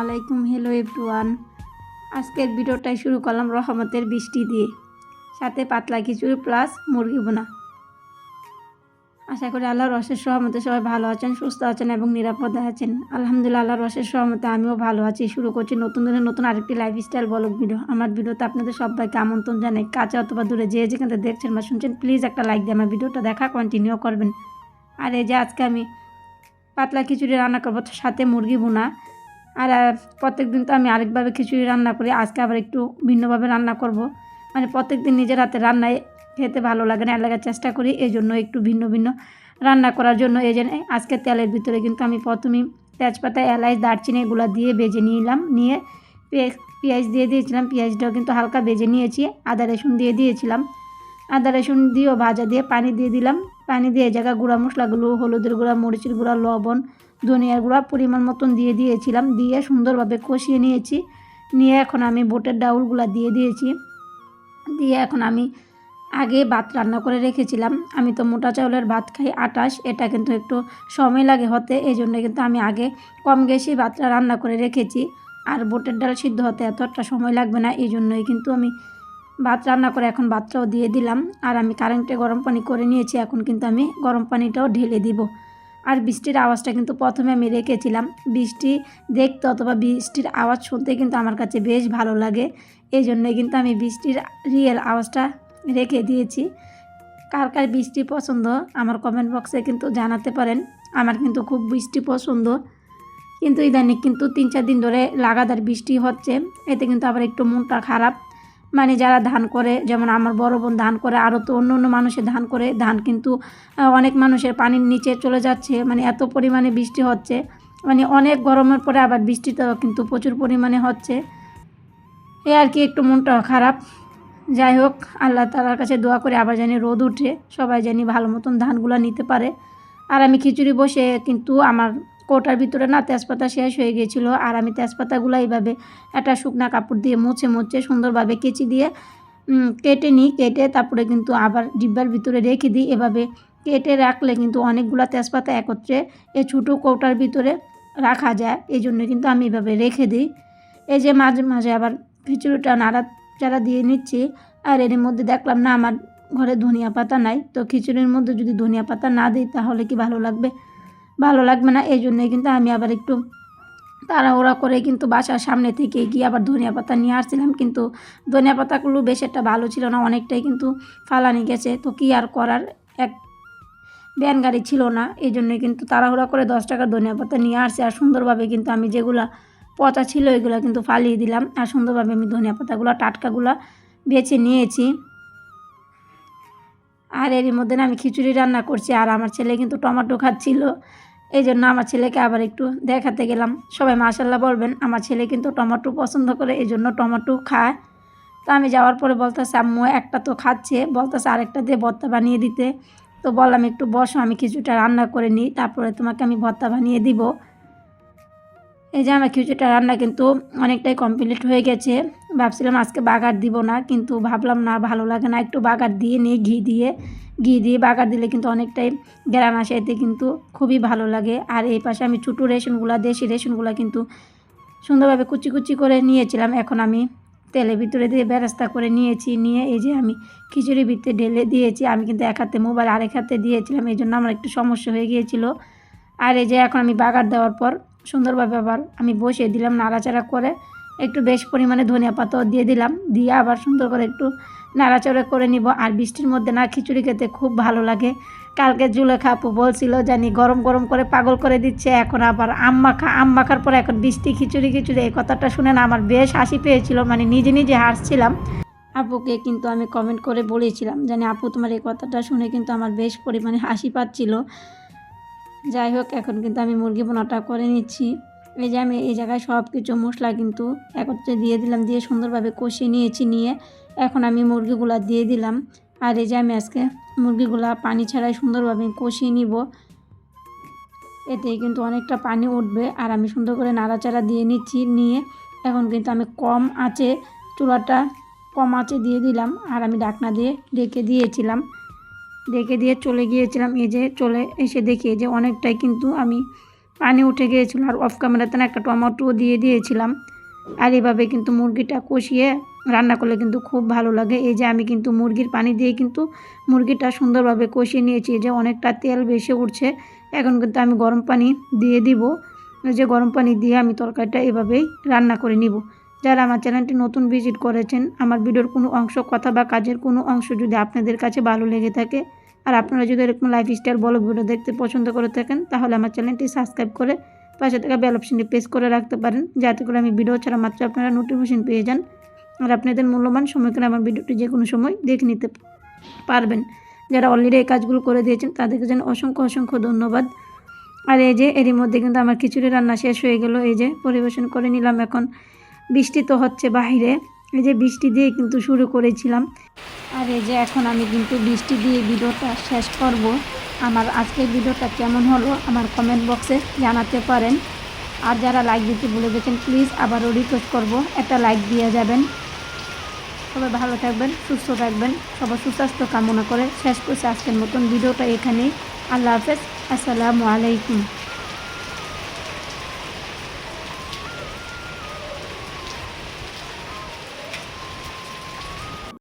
আলাইকুম। Hello everyone, আজকের ভিডিওটাই শুরু করলাম রহমতের বৃষ্টি দিয়ে, সাথে পাতলা খিচুড়ি প্লাস মুরগি বোনা। আশা করি আল্লাহর অশেষ রহমতে সবাই ভালো আছেন, সুস্থ আছেন এবং নিরাপদে আছেন। আলহামদুলিল্লাহ, আল্লাহর অশেষ রহমতে আমিও ভালো আছি। শুরু করছি নতুন দিনের নতুন আরেকটি লাইফস্টাইল ব্লগ ভিডিও। আমার ভিডিওতে আপনাদের সবাইকে আমন্ত্রণ জানাই। কাছে অথবা দূরে যে যেখানে দেখছেন বা শুনছেন, প্লিজ একটা লাইক দিয়ে আমার ভিডিওটা দেখা কন্টিনিউ করবেন। আর এই যে আজকে আমি পাতলা খিচুড়ি রান্না করবো, সাথে মুরগি বোনা। আর প্রত্যেক দিন তো আমি আরেকভাবে খিচুড়ি রান্না করি, আজকে আবার একটু ভিন্নভাবে রান্না করব। মানে প্রত্যেক দিন নিজের হাতে রান্নায় খেতে ভালো লাগে না, লাগার চেষ্টা করি, এই জন্য একটু ভিন্ন ভিন্ন রান্না করার জন্য। এই জন্য আজকে তেলের ভিতরে কিন্তু আমি প্রথমেই তেজপাতা, এলাচ, দারচিনি এগুলো দিয়ে ভেজে নিলাম। নিয়ে পেঁয়াজ দিয়ে দিয়েছিলাম, পেঁয়াজটাও কিন্তু হালকা ভেজে নিয়েছি। আদা রসুন দিয়ে দিয়েছিলাম, আদা রসুন দিয়েও ভাজা দিয়ে পানি দিয়ে দিলাম। পানি দিয়ে এই জায়গায় গুঁড়া মশলাগুলো, হলুদের গুঁড়া, মরিচের গুঁড়া, লবণ, ধনিয়ার গুঁড়া পরিমাণ মতন দিয়ে দিয়েছিলাম। দিয়ে সুন্দরভাবে কষিয়ে নিয়েছি। নিয়ে এখন আমি বুটের ডাউলগুলো দিয়ে দিয়েছি। দিয়ে এখন আমি আগে ভাত রান্না করে রেখেছিলাম। আমি তো মোটা চাউলের ভাত খাই, 28, এটা কিন্তু একটু সময় লাগে হতে, এই জন্য কিন্তু আমি আগে কম গ্যাসে ভাতটা রান্না করে রেখেছি। আর বুটের ডাল সিদ্ধ হতে এতটা সময় লাগবে না, এই জন্যই কিন্তু আমি ভাত রান্না করে এখন ভাতটাও দিয়ে দিলাম। আর আমি কারেন্টে গরম পানি করে নিয়েছি, এখন কিন্তু আমি গরম পানিটাও ঢেলে দিব। আর বৃষ্টির আওয়াজটা কিন্তু প্রথমে আমি রেখেছিলাম। বৃষ্টি দেখতে অথবা বৃষ্টির আওয়াজ শুনতে কিন্তু আমার কাছে বেশ ভালো লাগে, এই জন্যই কিন্তু আমি বৃষ্টির রিয়েল আওয়াজটা রেখে দিয়েছি। কার কার বৃষ্টি পছন্দ আমার কমেন্ট বক্সে কিন্তু জানাতে পারেন। আমার কিন্তু খুব বৃষ্টি পছন্দ, কিন্তু ইদানিং কিন্তু 3-4 দিন ধরে লাগাতার বৃষ্টি হচ্ছে, এতে কিন্তু আবার একটু মনটা খারাপ। মানে যারা ধান করে, যেমন আমার বড় বোন ধান করে, আরও তো অন্য অন্য মানুষের ধান করে, ধান কিন্তু অনেক মানুষের পানির নিচে চলে যাচ্ছে। মানে এত পরিমাণে বৃষ্টি হচ্ছে, মানে অনেক গরমের পরে আবার বৃষ্টিটাও কিন্তু প্রচুর পরিমাণে হচ্ছে। এ আর কি, একটু মনটাও খারাপ। যাই হোক, আল্লাহ তাআলার কাছে দোয়া করে আবার জানি রোদ উঠে, সবাই জানি ভালো মতন ধানগুলো নিতে পারে। আর আমি খিচুড়ি বসে কিন্তু আমার কৌটার ভিতরে না তেজপাতা শেষ হয়ে গিয়েছিলো। আর আমি তেজপাতাগুলো এইভাবে একটা শুকনা কাপড় দিয়ে মুছে সুন্দরভাবে কেচি দিয়ে কেটে নিই। কেটে তারপরে কিন্তু আবার ডিব্বার ভিতরে রেখে দিই। এভাবে কেটে রাখলে কিন্তু অনেকগুলো তেজপাতা একত্রে এই ছোটো কৌটার ভিতরে রাখা যায়, এই জন্য কিন্তু আমি এভাবে রেখে দিই। এই যে মাঝে মাঝে আবার খিচুড়িটা নাড়াচাড়া দিয়ে নিচ্ছি। আর এর মধ্যে দেখলাম না আমার ঘরে ধনিয়া পাতা নাই, তো খিচুড়ির মধ্যে যদি ধনিয়া পাতা না দিই তাহলে কি ভালো লাগবে? ভালো লাগবে না, এই জন্যই কিন্তু আমি আবার একটু তাড়াহুড়া করে কিন্তু বাসার সামনে থেকে গিয়ে আবার ধনিয়া পাতা নিয়ে আসছিলাম। কিন্তু ধনিয়া পাতাগুলো বেশ একটা ভালো ছিল না, অনেকটাই কিন্তু ফালানি গেছে। তো কী আর করার, এক ভ্যান গাড়ি ছিল না, এই জন্যই কিন্তু তাড়াহুড়া করে 10 টাকার ধনিয়া পাতা নিয়ে আসছি। আর সুন্দরভাবে কিন্তু আমি যেগুলা পচা ছিল এগুলো কিন্তু ফালিয়ে দিলাম। আর সুন্দরভাবে আমি ধনিয়া পাতাগুলো টাটকাগুলো বেছে নিয়েছি। আর এরই মধ্যে না আমি খিচুড়ি রান্না করছি। আর আমার ছেলে কিন্তু টমেটো খাচ্ছিল, এই জন্য আমার ছেলেকে আবার একটু দেখাতে গেলাম। সবাই মাশাআল্লাহ বলবেন, আমার ছেলে কিন্তু টমেটো পছন্দ করে, এই জন্য টমেটো খায়। তো আমি যাওয়ার পরে বলতেছে, আম্মু একটা তো খাচ্ছে, বলতেছে আরেকটা দিয়ে ভর্তা বানিয়ে দিতে। তো বললাম একটু বসো, আমি খিচুড়িটা রান্না করে নিই, তারপরে তোমাকে আমি ভর্তা বানিয়ে দিব। এই যে আমার খিচুড়িটা রান্না কিন্তু অনেকটাই কমপ্লিট হয়ে গেছে। ভাবছিলাম আজকে বাগার দিব না, কিন্তু ভাবলাম না, ভালো লাগে না, একটু বাগার দিয়ে নিই। ঘি দিয়ে বাগার দিলে কিন্তু অনেকটাই গ্রান আসে, এতে কিন্তু খুবই ভালো লাগে। আর এই পাশে আমি ছোটো রেশনগুলো, দেশি রেশনগুলো কিন্তু সুন্দরভাবে কুচি করে নিয়েছিলাম। এখন আমি তেলের ভিতরে দিয়ে বেরেস্তা করে নিয়েছি। নিয়ে এই যে আমি খিচুড়ির ভিতরে ঢেলে দিয়েছি। আমি কিন্তু এক হাতে মোবাইল আরেক হাতে দিয়েছিলাম, এই জন্য আমার একটু সমস্যা হয়ে গিয়েছিল। আর এই যে এখন আমি বাগার দেওয়ার পর সুন্দরভাবে আবার আমি বসিয়ে দিলাম, নাড়াচাড়া করে একটু বেশ পরিমাণে ধনিয়া পাতাও দিয়ে দিলাম। দিয়ে আবার সুন্দর করে একটু নাড়াচাড়া করে নিব। আর বৃষ্টির মধ্যে না খিচুড়ি খেতে খুব ভালো লাগে। কালকে জুলেখা আপু বলছিল জানি গরম গরম করে পাগল করে দিচ্ছে, এখন আবার আম মাখার পরে এখন বৃষ্টি খিচুড়ি, এই কথাটা শুনে না আমার বেশ হাসি পেয়েছিল, মানে নিজে হাসছিলাম। আপুকে কিন্তু আমি কমেন্ট করে বলেছিলাম জানি আপু তোমার এই কথাটা শুনে কিন্তু আমার বেশ পরিমাণে হাসি পাচ্ছিল। যাই হোক, এখন কিন্তু আমি মুরগি বোনাটা করে নিচ্ছি। এই যে আমি এই জায়গায় সব কিছু মশলা কিন্তু একত্রে দিয়ে দিলাম, দিয়ে সুন্দরভাবে কষিয়ে নিয়েছি। নিয়ে এখন আমি মুরগিগুলা দিয়ে দিলাম। আর এই যে আমি আজকে মুরগিগুলা পানি ছাড়াই সুন্দরভাবে কষিয়ে নিব, এতে কিন্তু অনেকটা পানি উঠবে। আর আমি সুন্দর করে নাড়াচাড়া দিয়ে নিচ্ছি। নিয়ে এখন কিন্তু আমি চুলাটা কম আঁচে দিয়ে দিলাম। আর আমি ঢাকনা দিয়ে ঢেকে দিয়ে চলে গিয়েছিলাম। এই যে চলে এসে দেখি যে অনেকটাই কিন্তু আমি পানি উঠে গিয়েছিলো, আর অফ ক্যামেরাতে না একটা টমেটো দিয়ে দিয়েছিলাম। আর এভাবে কিন্তু মুরগিটা কষিয়ে রান্না করলে কিন্তু খুব ভালো লাগে। এই যে আমি কিন্তু মুরগির পানি দিয়ে কিন্তু মুরগিটা সুন্দরভাবে কষিয়ে নিয়েছি। এই যে অনেকটা তেল ভেসে উঠছে, এখন কিন্তু আমি গরম পানি দিয়ে দিব। এই যে গরম পানি দিয়ে আমি তরকারিটা এভাবেই রান্না করে নিব। যারা আমার চ্যানেলটি নতুন ভিজিট করেছেন, আমার ভিডিওর কোনো অংশ, কথা বা কাজের কোনো অংশ যদি আপনাদের কাছে ভালো লেগে থাকে, আর আপনারা যদি এরকম লাইফস্টাইল ব্লগ ভিডিও দেখতে পছন্দ করে থাকেন, তাহলে আমার চ্যানেলটি সাবস্ক্রাইব করে পাশে থাকা বেল অপশনটি প্রেস করে রাখতে পারেন, যাতে করে আমি ভিডিও ছাড়া মাত্র আপনারা নোটিফিকেশন পেয়ে যান, আর আপনাদের মূল্যবান সময় করে আমার ভিডিওটি যে কোনো সময় দেখে নিতে পারবেন। যারা অলরেডি এই কাজগুলো করে দিয়েছেন তাদেরকে যেন অসংখ্য অসংখ্য ধন্যবাদ। আর এই যে এরই মধ্যে কিন্তু আমার খিচুড়ি রান্না শেষ হয়ে গেল। এই যে পরিবেশন করে নিলাম। এখন বৃষ্টি তো হচ্ছে বাইরে, এই যে বৃষ্টি দিয়ে কিন্তু শুরু করেছিলাম। আর এই যে এখন আমি কিন্তু বৃষ্টি দিয়ে ভিডিওটা শেষ করব। আমার আজকের ভিডিওটা কেমন হলো আমার কমেন্ট বক্সে জানাতে পারেন। আর যারা লাইক দিতে ভুলে গেছেন, প্লিজ আবারও রিকোয়েস্ট করব একটা লাইক দিয়ে যাবেন। সবাই ভালো থাকবেন, সুস্থ থাকবেন, সবার সুস্বাস্থ্য কামনা করে শেষ করছে আজকের মতন ভিডিওটা এখানেই। আল্লাহ হাফেজ, আসসালামু আলাইকুম।